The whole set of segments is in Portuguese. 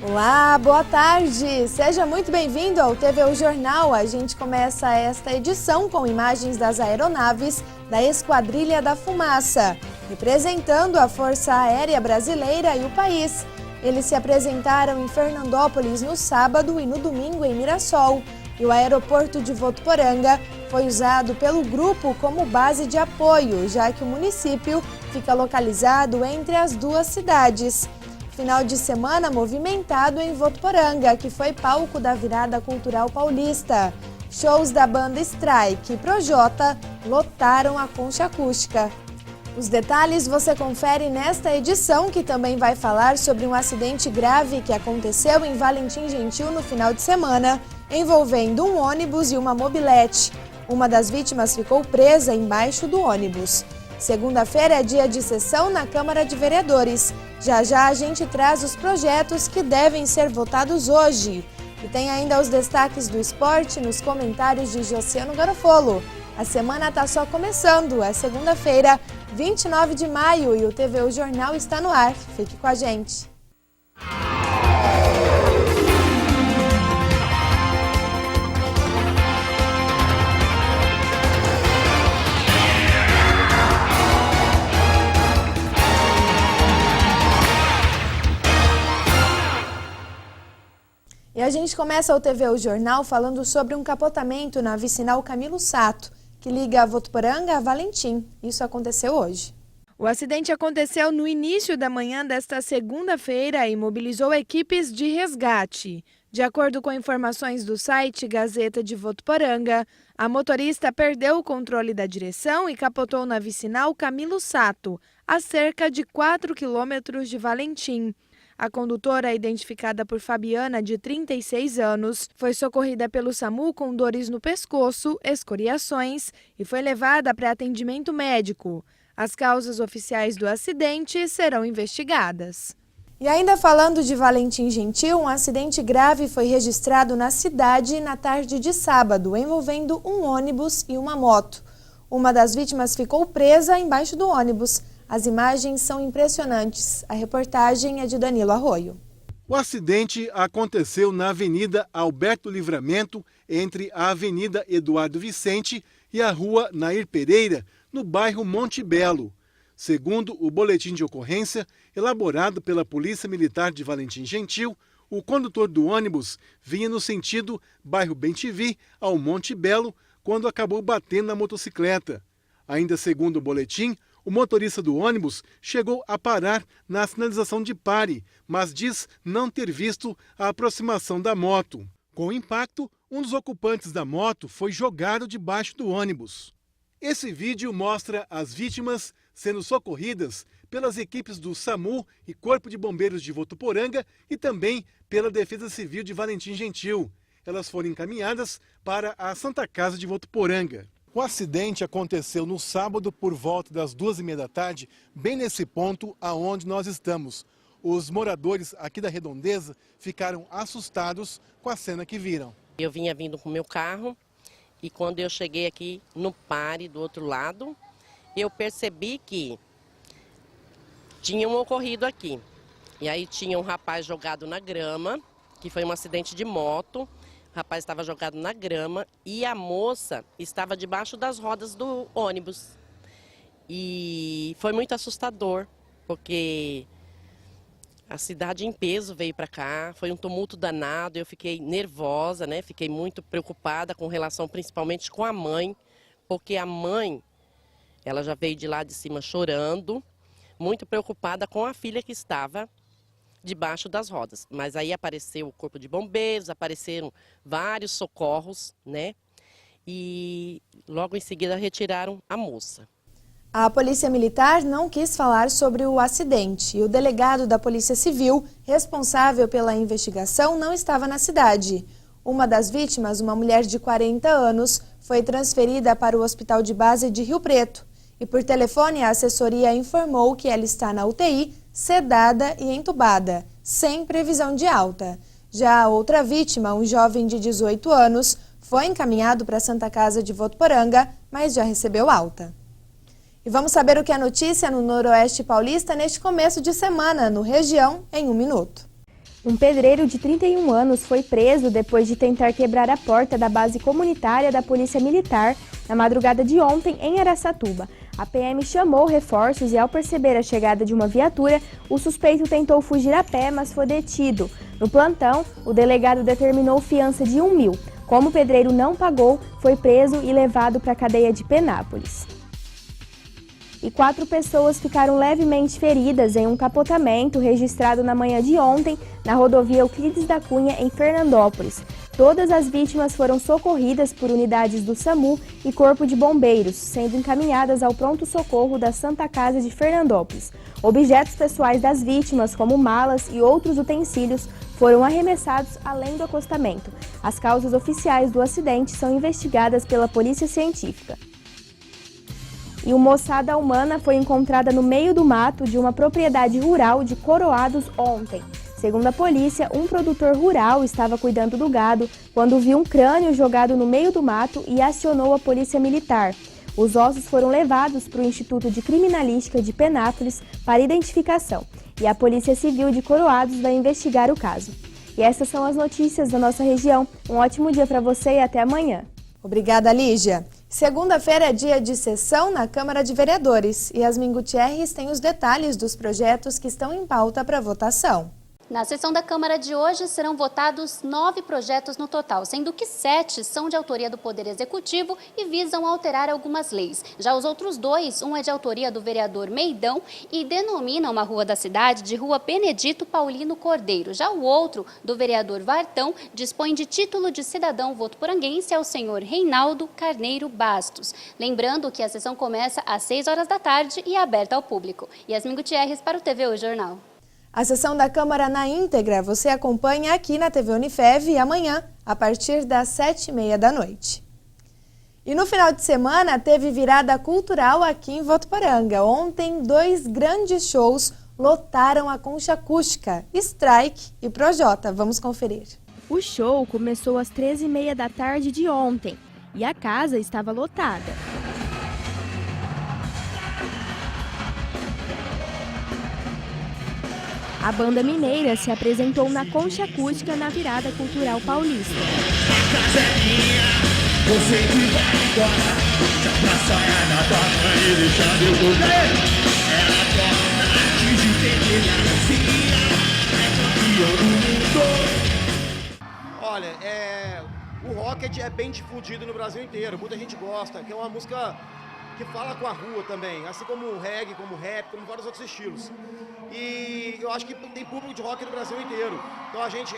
Olá, boa tarde! Seja muito bem-vindo ao TVU Jornal. A gente começa esta edição com imagens das aeronaves da Esquadrilha da Fumaça, representando a Força Aérea Brasileira e o país. Eles se apresentaram em Fernandópolis no sábado e no domingo em Mirassol. E o aeroporto de Votuporanga foi usado pelo grupo como base de apoio, já que o município fica localizado entre as duas cidades. Final de semana movimentado em Votuporanga, que foi palco da virada cultural paulista. Shows da banda Strike e Projota lotaram a concha acústica. Os detalhes você confere nesta edição, que também vai falar sobre um acidente grave que aconteceu em Valentim Gentil no final de semana, envolvendo um ônibus e uma mobilete. Uma das vítimas ficou presa embaixo do ônibus. Segunda-feira é dia de sessão na Câmara de Vereadores. Já já a gente traz os projetos que devem ser votados hoje. E tem ainda os destaques do esporte nos comentários de Josiano Garofolo. A semana está só começando, é segunda-feira, 29 de maio, e o TVU Jornal está no ar. Fique com a gente. E a gente começa o TVU Jornal falando sobre um capotamento na vicinal Camilo Sato, que liga Votuporanga a Valentim. Isso aconteceu hoje. O acidente aconteceu no início da manhã desta segunda-feira e mobilizou equipes de resgate. De acordo com informações do site Gazeta de Votuporanga, a motorista perdeu o controle da direção e capotou na vicinal Camilo Sato, a cerca de 4 quilômetros de Valentim. A condutora, identificada por Fabiana, de 36 anos, foi socorrida pelo SAMU com dores no pescoço, escoriações e foi levada para atendimento médico. As causas oficiais do acidente serão investigadas. E ainda falando de Valentim Gentil, um acidente grave foi registrado na cidade na tarde de sábado, envolvendo um ônibus e uma moto. Uma das vítimas ficou presa embaixo do ônibus. As imagens são impressionantes. A reportagem é de Danilo Arroio. O acidente aconteceu na Avenida Alberto Livramento, entre a Avenida Eduardo Vicente e a Rua Nair Pereira, no bairro Monte Belo. Segundo o boletim de ocorrência, elaborado pela Polícia Militar de Valentim Gentil, o condutor do ônibus vinha no sentido bairro Bem-te-Vi ao Monte Belo, quando acabou batendo na motocicleta. Ainda segundo o boletim, o motorista do ônibus chegou a parar na sinalização de pare, mas diz não ter visto a aproximação da moto. Com o impacto, um dos ocupantes da moto foi jogado debaixo do ônibus. Esse vídeo mostra as vítimas sendo socorridas pelas equipes do SAMU e Corpo de Bombeiros de Votuporanga e também pela Defesa Civil de Valentim Gentil. Elas foram encaminhadas para a Santa Casa de Votuporanga. O acidente aconteceu no sábado por volta das 2h30 da tarde, bem nesse ponto aonde nós estamos. Os moradores aqui da redondeza ficaram assustados com a cena que viram. Eu vinha vindo com o meu carro e quando eu cheguei aqui no pare do outro lado, eu percebi que tinha um ocorrido aqui. E aí tinha um rapaz jogado na grama, que foi um acidente de moto. O rapaz estava jogado na grama e a moça estava debaixo das rodas do ônibus. E foi muito assustador, porque a cidade em peso veio para cá, foi um tumulto danado, eu fiquei nervosa, né? Fiquei muito preocupada com relação principalmente com a mãe, porque a mãe, ela já veio de lá de cima chorando, muito preocupada com a filha que estava debaixo das rodas. Mas aí apareceu o Corpo de Bombeiros, apareceram vários socorros, né? E logo em seguida retiraram a moça. A Polícia Militar não quis falar sobre o acidente e o delegado da Polícia Civil, responsável pela investigação, não estava na cidade. Uma das vítimas, uma mulher de 40 anos, foi transferida para o Hospital de Base de Rio Preto. E por telefone a assessoria informou que ela está na UTI, sedada e entubada, sem previsão de alta. Já a outra vítima, um jovem de 18 anos, foi encaminhado para a Santa Casa de Votuporanga, mas já recebeu alta. E vamos saber o que é notícia no Noroeste Paulista neste começo de semana, no Região em 1 minuto. Um pedreiro de 31 anos foi preso depois de tentar quebrar a porta da base comunitária da Polícia Militar na madrugada de ontem em Araçatuba. A PM chamou reforços e, ao perceber a chegada de uma viatura, o suspeito tentou fugir a pé, mas foi detido. No plantão, o delegado determinou fiança de R$1.000. Como o pedreiro não pagou, foi preso e levado para a cadeia de Penápolis. E 4 pessoas ficaram levemente feridas em um capotamento registrado na manhã de ontem na rodovia Euclides da Cunha, em Fernandópolis. Todas as vítimas foram socorridas por unidades do SAMU e Corpo de Bombeiros, sendo encaminhadas ao pronto-socorro da Santa Casa de Fernandópolis. Objetos pessoais das vítimas, como malas e outros utensílios, foram arremessados além do acostamento. As causas oficiais do acidente são investigadas pela Polícia Científica. E uma ossada humana foi encontrada no meio do mato de uma propriedade rural de Coroados ontem. Segundo a polícia, um produtor rural estava cuidando do gado quando viu um crânio jogado no meio do mato e acionou a polícia militar. Os ossos foram levados para o Instituto de Criminalística de Penápolis para identificação e a Polícia Civil de Coroados vai investigar o caso. E essas são as notícias da nossa região. Um ótimo dia para você e até amanhã. Obrigada, Lígia. Segunda-feira é dia de sessão na Câmara de Vereadores e Yasmin Gutierrez tem os detalhes dos projetos que estão em pauta para votação. Na sessão da Câmara de hoje serão votados 9 projetos no total, sendo que 7 são de autoria do Poder Executivo e visam alterar algumas leis. Já os outros 2, um é de autoria do vereador Meidão e denomina uma rua da cidade de Rua Benedito Paulino Cordeiro. Já o outro, do vereador Vartão, dispõe de título de cidadão votuporanguense ao senhor Reinaldo Carneiro Bastos. Lembrando que a sessão começa às 6 horas da tarde e é aberta ao público. Yasmin Gutierrez para o TV O Jornal. A sessão da Câmara na íntegra você acompanha aqui na TV Unifev amanhã, a partir das 7h30 da noite. E no final de semana teve virada cultural aqui em Votuporanga. Ontem, 2 grandes shows lotaram a Concha Acústica, Strike e Projota. Vamos conferir. O show começou às 13h30 da tarde de ontem e a casa estava lotada. A banda mineira se apresentou na Concha Acústica na virada cultural paulista. Olha, o rock é bem difundido no Brasil inteiro, muita gente gosta, que é uma música que fala com a rua também, assim como o reggae, como o rap, como vários outros estilos. E eu acho que tem público de rock no Brasil inteiro. Então a gente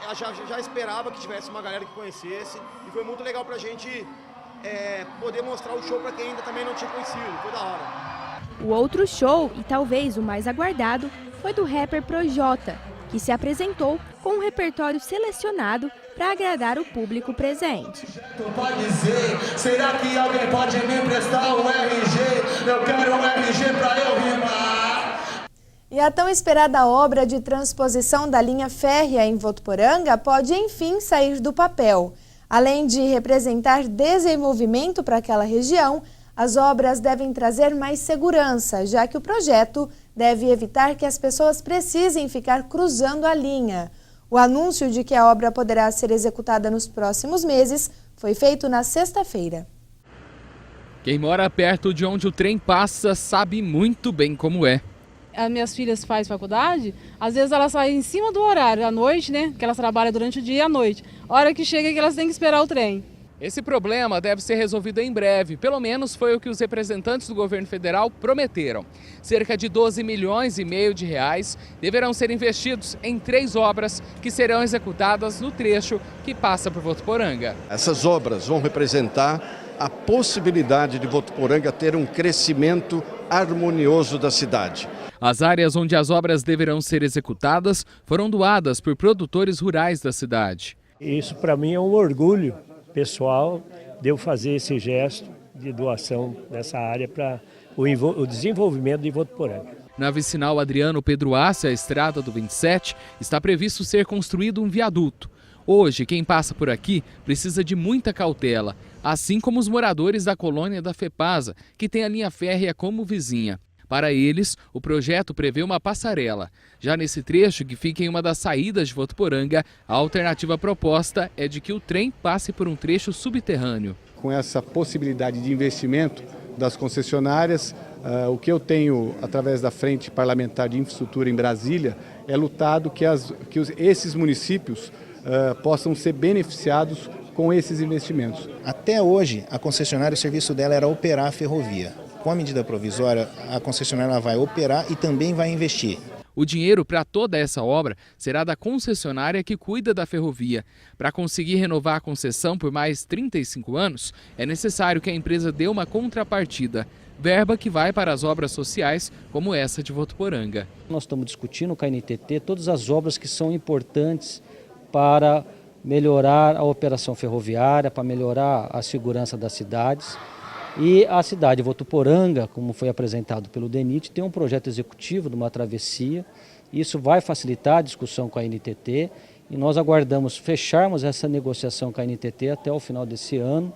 já esperava que tivesse uma galera que conhecesse e foi muito legal pra gente poder mostrar o show pra quem ainda também não tinha conhecido, foi da hora. O outro show, e talvez o mais aguardado, foi do rapper Projota, que se apresentou com um repertório selecionado para agradar o público presente. Pode dizer, será que alguém pode me emprestar um RG? Eu quero um RG para eu rimar. E a tão esperada obra de transposição da linha férrea em Votuporanga pode enfim sair do papel. Além de representar desenvolvimento para aquela região, as obras devem trazer mais segurança, já que o projeto deve evitar que as pessoas precisem ficar cruzando a linha. O anúncio de que a obra poderá ser executada nos próximos meses foi feito na sexta-feira. Quem mora perto de onde o trem passa sabe muito bem como é. As minhas filhas fazem faculdade, às vezes elas saem em cima do horário, à noite, né? Que elas trabalham durante o dia e à noite. A hora que chega é que elas têm que esperar o trem. Esse problema deve ser resolvido em breve, pelo menos foi o que os representantes do governo federal prometeram. Cerca de 12,5 milhões de reais deverão ser investidos em 3 obras que serão executadas no trecho que passa por Votuporanga. Essas obras vão representar a possibilidade de Votuporanga ter um crescimento harmonioso da cidade. As áreas onde as obras deverão ser executadas foram doadas por produtores rurais da cidade. Isso para mim é um orgulho pessoal de eu fazer esse gesto de doação dessa área para o desenvolvimento de Votuporanga. Na vicinal Adriano Pedro Assi, a estrada do 27, está previsto ser construído um viaduto. Hoje, quem passa por aqui precisa de muita cautela, assim como os moradores da colônia da FEPASA, que tem a linha férrea como vizinha. Para eles, o projeto prevê uma passarela. Já nesse trecho, que fica em uma das saídas de Votuporanga, a alternativa proposta é de que o trem passe por um trecho subterrâneo. Com essa possibilidade de investimento das concessionárias, o que eu tenho, através da Frente Parlamentar de Infraestrutura em Brasília, é lutado que esses municípios possam ser beneficiados com esses investimentos. Até hoje, a concessionária, o serviço dela era operar a ferrovia. Com a medida provisória, a concessionária vai operar e também vai investir. O dinheiro para toda essa obra será da concessionária que cuida da ferrovia. Para conseguir renovar a concessão por mais 35 anos, é necessário que a empresa dê uma contrapartida. Verba que vai para as obras sociais, como essa de Votuporanga. Nós estamos discutindo com a NTT todas as obras que são importantes para melhorar a operação ferroviária, para melhorar a segurança das cidades. E a cidade de Votuporanga, como foi apresentado pelo DENIT, tem um projeto executivo de uma travessia. Isso vai facilitar a discussão com a NTT e nós aguardamos fecharmos essa negociação com a NTT até o final desse ano,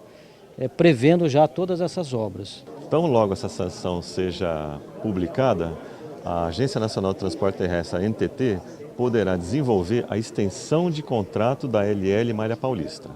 prevendo já todas essas obras. Tão logo essa sanção seja publicada, a Agência Nacional de Transporte Terrestre, a NTT, poderá desenvolver a extensão de contrato da LL Malha Paulista.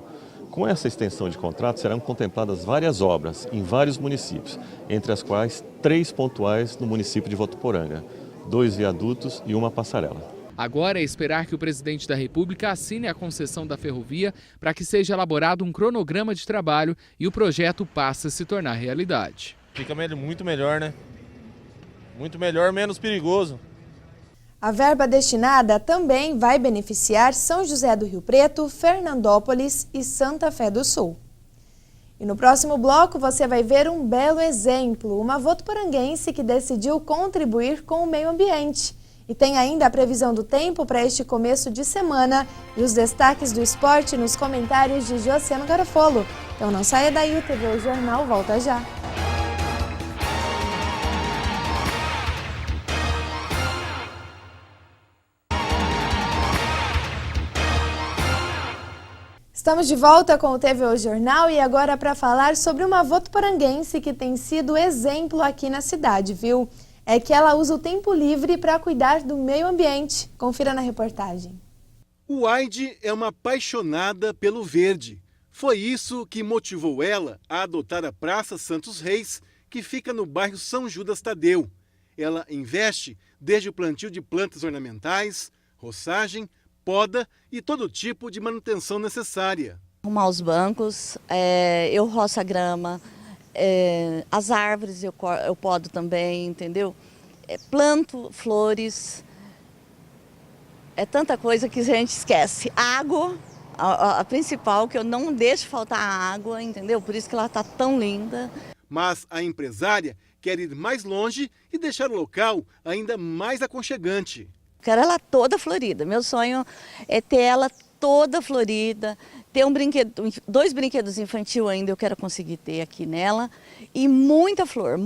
Com essa extensão de contrato serão contempladas várias obras em vários municípios, entre as quais 3 pontuais no município de Votuporanga, 2 viadutos e uma passarela. Agora é esperar que o presidente da República assine a concessão da ferrovia para que seja elaborado um cronograma de trabalho e o projeto passe a se tornar realidade. Fica muito melhor, né? Muito melhor, menos perigoso. A verba destinada também vai beneficiar São José do Rio Preto, Fernandópolis e Santa Fé do Sul. E no próximo bloco você vai ver um belo exemplo, uma votuporanguense que decidiu contribuir com o meio ambiente. E tem ainda a previsão do tempo para este começo de semana e os destaques do esporte nos comentários de Josiano Garofolo. Então não saia daí, o TV Jornal volta já. Estamos de volta com o TV Jornal e agora para falar sobre uma votuporanguense que tem sido exemplo aqui na cidade, viu? É que ela usa o tempo livre para cuidar do meio ambiente. Confira na reportagem. O Aide é uma apaixonada pelo verde. Foi isso que motivou ela a adotar a Praça Santos Reis, que fica no bairro São Judas Tadeu. Ela investe desde o plantio de plantas ornamentais, roçagem, poda e todo tipo de manutenção necessária. Arrumar os bancos, eu roço a grama, as árvores eu podo também, entendeu? Planto flores, é tanta coisa que a gente esquece. Água, a principal, que eu não deixo faltar água, entendeu? Por isso que ela está tão linda. Mas a empresária quer ir mais longe e deixar o local ainda mais aconchegante. Quero ela toda florida. Meu sonho é ter ela toda florida, ter 2 brinquedos infantis ainda eu quero conseguir ter aqui nela e muita flor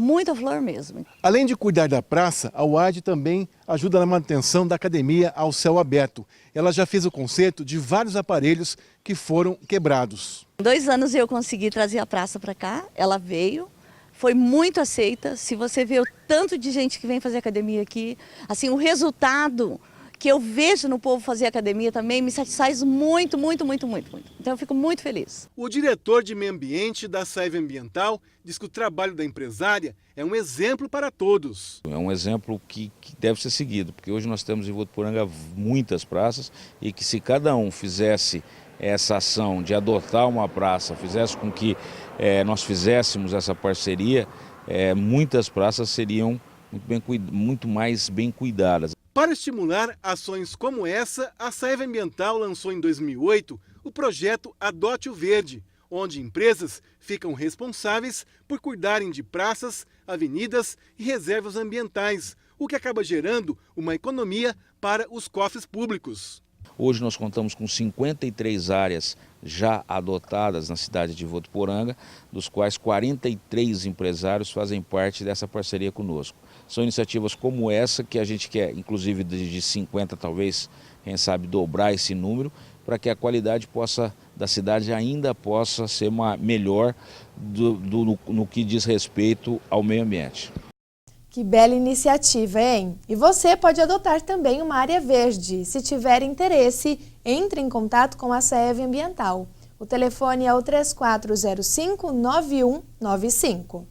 mesmo. Além de cuidar da praça, a UAD também ajuda na manutenção da academia ao céu aberto. Ela já fez o conserto de vários aparelhos que foram quebrados. Em 2 anos eu consegui trazer a praça para cá, ela veio. Foi muito aceita. Se você vê o tanto de gente que vem fazer academia aqui, assim, o resultado que eu vejo no povo fazer academia também me satisfaz muito. Então eu fico muito feliz. O diretor de meio ambiente da SAEV Ambiental diz que o trabalho da empresária é um exemplo para todos. É um exemplo que deve ser seguido, porque hoje nós temos em Votuporanga muitas praças e que se cada um fizesse essa ação de adotar uma praça, fizesse com que nós fizéssemos essa parceria, muitas praças seriam muito mais bem cuidadas. Para estimular ações como essa, a SAEV Ambiental lançou em 2008 o projeto Adote o Verde, onde empresas ficam responsáveis por cuidarem de praças, avenidas e reservas ambientais, o que acaba gerando uma economia para os cofres públicos. Hoje nós contamos com 53 áreas já adotadas na cidade de Votuporanga, dos quais 43 empresários fazem parte dessa parceria conosco. São iniciativas como essa que a gente quer, inclusive de 50 talvez, quem sabe dobrar esse número, para que a qualidade da cidade ainda possa ser melhor no que diz respeito ao meio ambiente. Que bela iniciativa, hein? E você pode adotar também uma área verde. Se tiver interesse, entre em contato com a SAEV Ambiental. O telefone é o 3405-9195.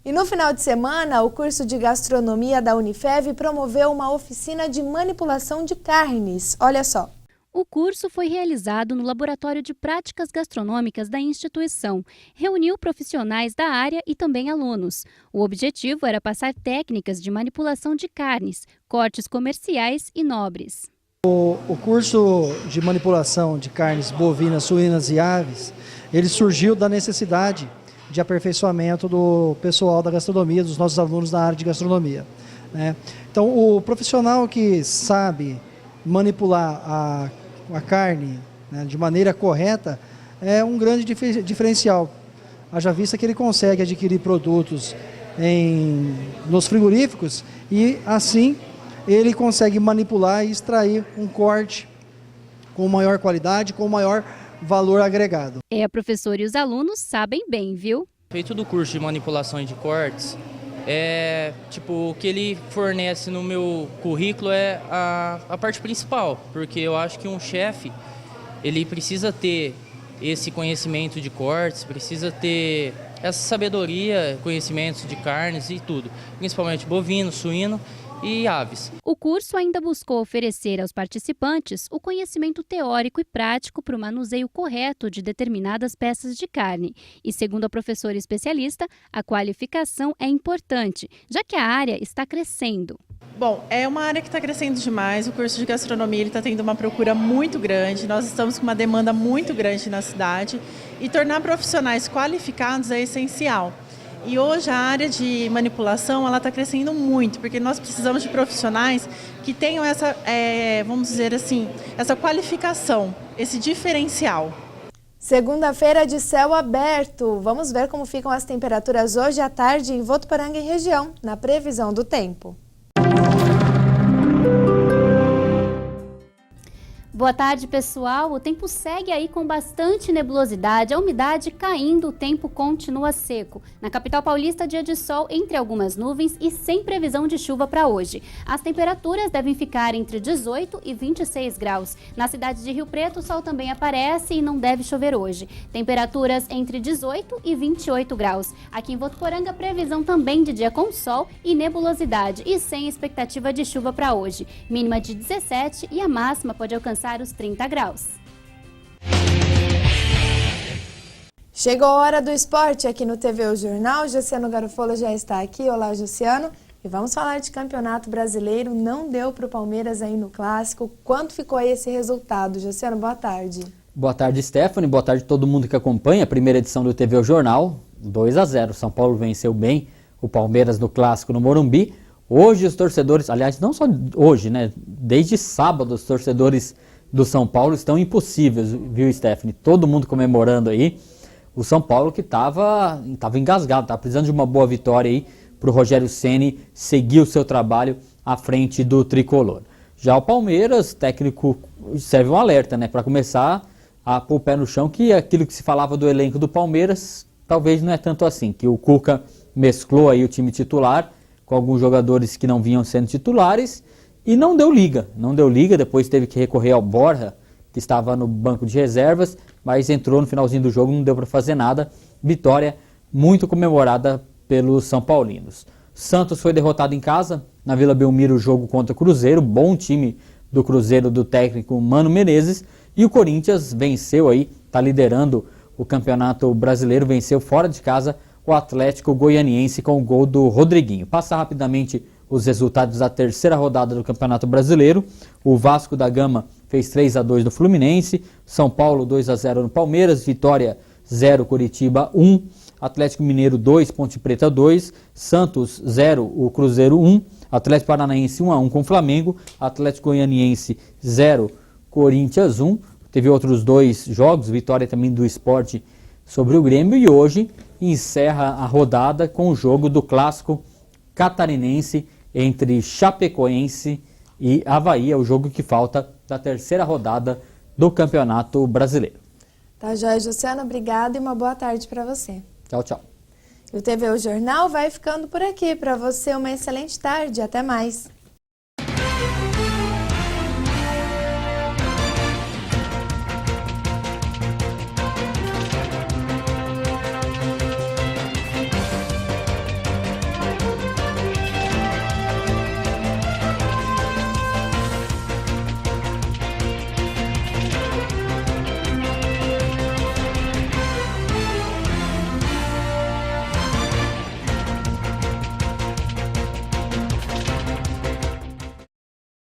E no final de semana, o curso de gastronomia da Unifev promoveu uma oficina de manipulação de carnes. Olha só. O curso foi realizado no Laboratório de Práticas Gastronômicas da instituição. Reuniu profissionais da área e também alunos. O objetivo era passar técnicas de manipulação de carnes, cortes comerciais e nobres. O curso de manipulação de carnes bovinas, suínas e aves, ele surgiu da necessidade de aperfeiçoamento do pessoal da gastronomia, dos nossos alunos da área de gastronomia, né? Então, o profissional que sabe manipular a carne, né, de maneira correta é um grande diferencial. Haja vista que ele consegue adquirir produtos nos frigoríficos e, assim, ele consegue manipular e extrair um corte com maior qualidade, com maior valor agregado. A professora e os alunos sabem bem, viu? Feito do curso de manipulação de cortes, o que ele fornece no meu currículo é a parte principal, porque eu acho que um chefe, ele precisa ter esse conhecimento de cortes, precisa ter essa sabedoria, conhecimentos de carnes e tudo, principalmente bovino, suíno e aves. O curso ainda buscou oferecer aos participantes o conhecimento teórico e prático para o manuseio correto de determinadas peças de carne. E, segundo a professora especialista, a qualificação é importante, já que a área está crescendo. Bom, é uma área que está crescendo demais. O curso de gastronomia está tendo uma procura muito grande. Nós estamos com uma demanda muito grande na cidade e tornar profissionais qualificados é essencial. E hoje a área de manipulação está crescendo muito, porque nós precisamos de profissionais que tenham essa, vamos dizer assim, essa qualificação, esse diferencial. Segunda-feira de céu aberto. Vamos ver como ficam as temperaturas hoje à tarde em Votuporanga e região, na previsão do tempo. Boa tarde, pessoal. O tempo segue aí com bastante nebulosidade, a umidade caindo, o tempo continua seco. Na capital paulista, dia de sol entre algumas nuvens e sem previsão de chuva para hoje. As temperaturas devem ficar entre 18 e 26 graus. Na cidade de Rio Preto, o sol também aparece e não deve chover hoje. Temperaturas entre 18 e 28 graus. Aqui em Votuporanga, previsão também de dia com sol e nebulosidade e sem expectativa de chuva para hoje. Mínima de 17 e a máxima pode alcançar os 30 graus. Chegou a hora do esporte aqui no TV O Jornal. Jussiano Garofolo já está aqui. Olá, Jussiano. E vamos falar de Campeonato Brasileiro. Não deu para o Palmeiras aí no Clássico. Quanto ficou aí esse resultado? Jussiano, boa tarde. Boa tarde, Stephanie. Boa tarde a todo mundo que acompanha a primeira edição do TV O Jornal. 2-0. São Paulo venceu bem o Palmeiras no Clássico no Morumbi. Hoje os torcedores, aliás, não só hoje, né? Desde sábado os torcedores do São Paulo estão impossíveis, viu, Stephanie? Todo mundo comemorando aí. O São Paulo que estava engasgado, estava precisando de uma boa vitória aí para o Rogério Ceni seguir o seu trabalho à frente do tricolor. Já o Palmeiras, técnico, serve um alerta, né? Para começar a pôr o pé no chão, que aquilo que se falava do elenco do Palmeiras talvez não é tanto assim, que o Cuca mesclou aí o time titular com alguns jogadores que não vinham sendo titulares e não deu liga, depois teve que recorrer ao Borja, que estava no banco de reservas, mas entrou no finalzinho do jogo, não deu para fazer nada. Vitória muito comemorada pelos São Paulinos. Santos foi derrotado em casa, na Vila Belmiro, o jogo contra o Cruzeiro, bom time do Cruzeiro do técnico Mano Menezes, e o Corinthians venceu aí, está liderando o Campeonato Brasileiro, venceu fora de casa o Atlético Goianiense com o gol do Rodriguinho. Passa rapidamente os resultados da terceira rodada do Campeonato Brasileiro. O Vasco da Gama fez 3-2 no Fluminense, São Paulo 2-0 no Palmeiras, Vitória 0, Curitiba 1, Atlético Mineiro 2, Ponte Preta 2, Santos 0, o Cruzeiro 1, Atlético Paranaense 1-1 com o Flamengo, Atlético Goianiense 0, Corinthians 1. Teve outros dois jogos, vitória também do Sport sobre o Grêmio, e hoje encerra a rodada com o jogo do Clássico Catarinense entre Chapecoense e Avaí. É o jogo que falta da terceira rodada do Campeonato Brasileiro. Tá, joia, Jussiano, obrigada e uma boa tarde para você. Tchau, tchau. E o TVU Jornal vai ficando por aqui. Para você, uma excelente tarde. Até mais.